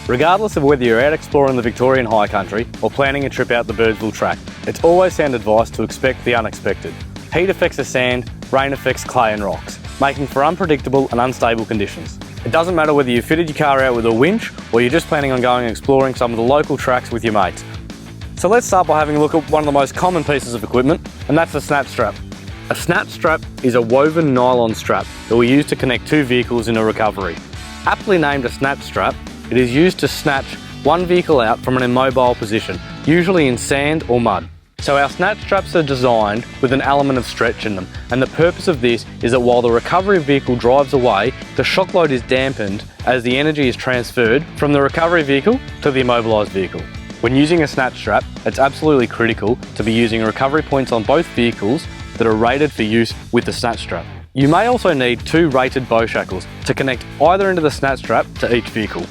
Regardless of whether you're out exploring the Victorian high country or planning a trip out the Birdsville track, it's always sound advice to expect the unexpected. Heat affects the sand, rain affects clay and rocks, making for unpredictable and unstable conditions. It doesn't matter whether you fitted your car out with a winch or you're just planning on going and exploring some of the local tracks with your mates. So let's start by having a look at one of the most common pieces of equipment, and that's the snatch strap. A snatch strap is a woven nylon strap that we use to connect two vehicles in a recovery. Aptly named a snatch strap, it is used to snatch one vehicle out from an immobile position, usually in sand or mud. So our snatch straps are designed with an element of stretch in them, and the purpose of this is that while the recovery vehicle drives away, the shock load is dampened as the energy is transferred from the recovery vehicle to the immobilised vehicle. When using a snatch strap, it's absolutely critical to be using recovery points on both vehicles that are rated for use with the snatch strap. You may also need two rated bow shackles to connect either end of the snatch strap to each vehicle.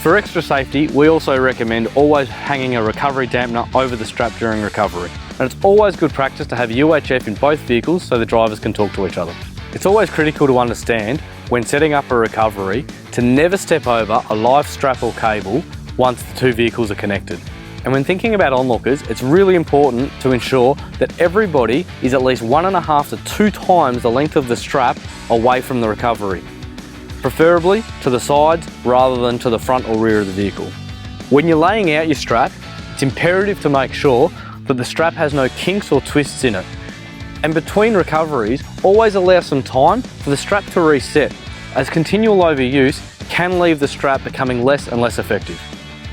For extra safety, we also recommend always hanging a recovery dampener over the strap during recovery. And it's always good practice to have UHF in both vehicles so the drivers can talk to each other. It's always critical to understand when setting up a recovery to never step over a live strap or cable once the two vehicles are connected. And when thinking about onlookers, it's really important to ensure that everybody is at least 1.5 to 2 times the length of the strap away from the recovery, preferably to the sides rather than to the front or rear of the vehicle. When you're laying out your strap, it's imperative to make sure that the strap has no kinks or twists in it. And between recoveries, always allow some time for the strap to reset, as continual overuse can leave the strap becoming less and less effective.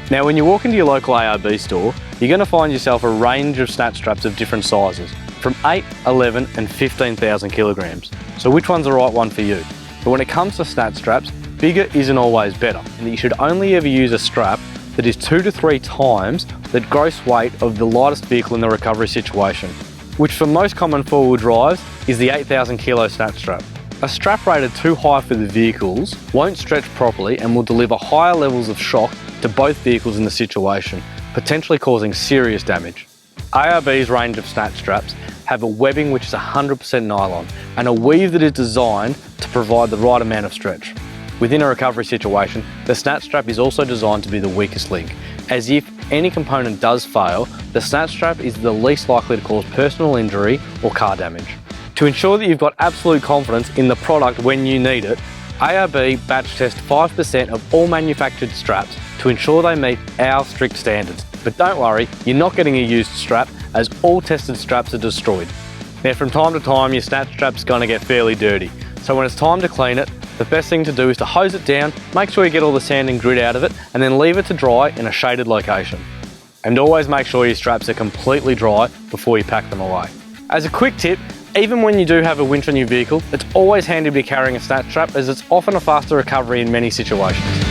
Now, when you walk into your local ARB store, you're going to find yourself a range of snatch straps of different sizes, from 8, 11 and 15,000 kilograms. So which one's the right one for you? But when it comes to snatch straps, bigger isn't always better, and you should only ever use a strap that is 2 to 3 times the gross weight of the lightest vehicle in the recovery situation, which for most common four-wheel drives is the 8,000 kilo snatch strap. A strap rated too high for the vehicles won't stretch properly and will deliver higher levels of shock to both vehicles in the situation, potentially causing serious damage. ARB's range of snatch straps have a webbing which is 100% nylon and a weave that is designed to provide the right amount of stretch. Within a recovery situation, the snatch strap is also designed to be the weakest link, as if any component does fail, the snatch strap is the least likely to cause personal injury or car damage. To ensure that you've got absolute confidence in the product when you need it, ARB batch test 5% of all manufactured straps to ensure they meet our strict standards. But don't worry, you're not getting a used strap, as all tested straps are destroyed. Now, from time to time, your snatch strap's going to get fairly dirty. So when it's time to clean it, the best thing to do is to hose it down, make sure you get all the sand and grit out of it, and then leave it to dry in a shaded location. And always make sure your straps are completely dry before you pack them away. As a quick tip, even when you do have a winch on your vehicle, it's always handy to be carrying a snatch strap, as it's often a faster recovery in many situations.